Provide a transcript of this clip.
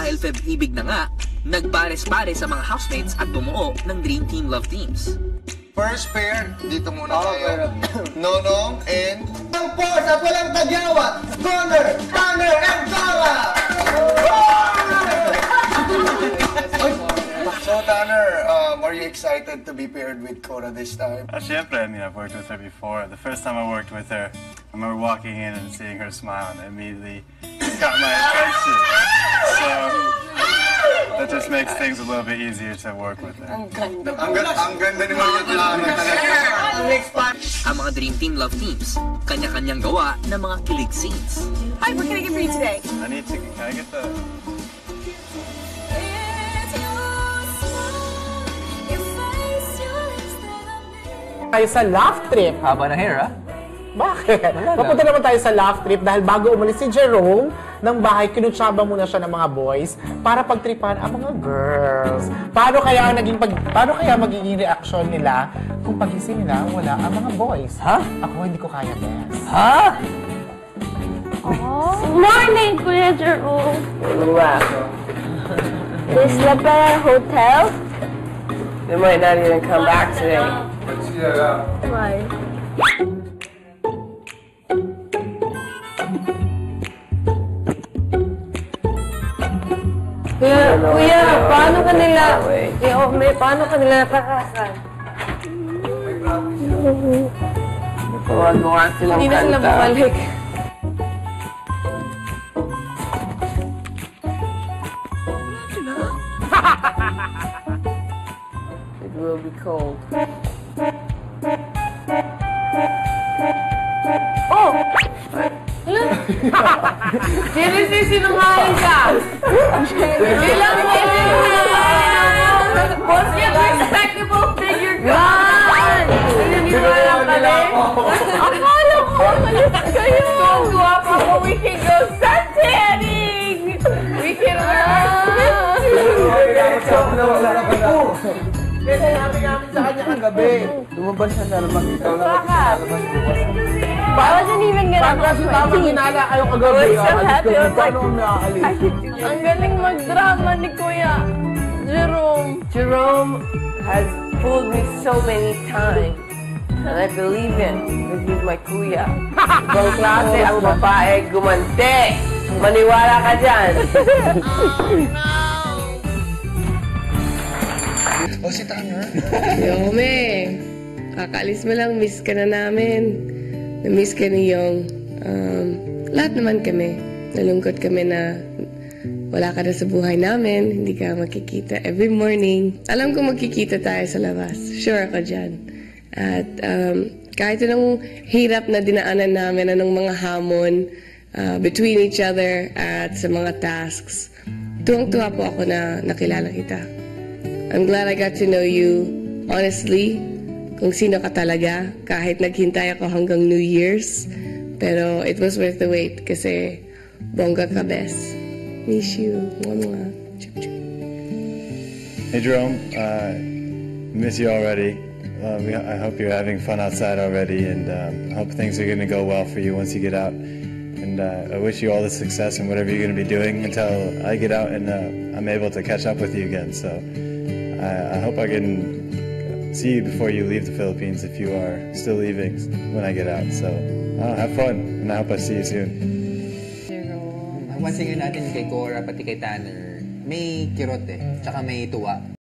dahil Feb-ibig na nga, nagpares-pares sa mga housemates at bumuo ng Dream Team Love Teams. First pair, dito muna tayo. Nonong and... Ang force at walang tagyawat, Connor, Tanner, and Tara! So Tanner, are you excited to be paired with Cora this time? Siyempre, I mean, I've worked with her before. The first time I worked with her, I remember walking in and seeing her smile and immediately got my attention. So, that just makes things a little bit easier to work with her. Ang ganda ni Maria talaga. Next part. Ang mga Dream Team Love Teams, kanya-kanyang gawa ng mga kilig scenes. Hi, what can I get for you today? Can I get the... Tayo sa laugh trip. Haba na hair, ah? Bakit? Papunta naman tayo sa laugh trip dahil bago umalis si Jerome ng bahay, kinutsaba muna siya ng mga boys para pagtripan ang mga girls. Paano kaya magiging reaksyon nila kung pagising nila wala ang mga boys? Ha? Ako hindi ko kaya, Bes. Ha? Morning, Kuya Jerome. Wow. This La Bella Hotel? They might not even come back today. Why? Kuya, paano kanila? Paano kanila nakakasan? Gawa silang Hindi na sila kanta. bumalik. It will be cold. Oh! Seriously, sinungaling ka! Ilang beses na! What's your respectable figure ka? Naniniwala ka rin? Akala ko, malit kayo! Kung guwapa ko, we can go suntanning! We can Kasi namin sa kanya kagabi. Lumabas siya na naman. Ikaw lang at lalabas bukas. I wasn't even gonna Pag kasi tamang hinala kayo kagabi. I was so happy. I was like, Paano nakakalis? ang galing magdrama ni Kuya Jerome. Jerome has fooled me so many times. And I believe him because he's my kuya. Ibang klase ang babae gumante. Maniwala ka dyan. O si Tanner? Yome, kakaalis mo lang, miss ka na namin. Na-miss ka ni Yong. Lahat naman kami. Nalungkot kami na wala ka na sa buhay namin. Hindi ka makikita every morning. Alam ko magkikita tayo sa labas. Sure ako dyan. At kahit anong hirap na dinaanan namin, anong mga hamon between each other at sa mga tasks, tuwang-tuwa po ako na nakilala kita. I'm glad I got to know you honestly, kung sino ka talaga, kahit naghintay ako hanggang New Year's. Pero it was worth the wait kasi bongga ka, bes. Miss you. Mwah. Chup, chup. Hey Jerome, miss you already. I hope you're having fun outside already, and I hope things are going to go well for you once you get out. And I wish you all the success in whatever you're going to be doing until I get out and I'm able to catch up with you again. So I hope I can see you before you leave the Philippines if you are still leaving when I get out. So have fun, and I hope I see you soon. Ang one singer natin kay Cora pati kay Tanner, may kirot eh, tsaka may tuwa.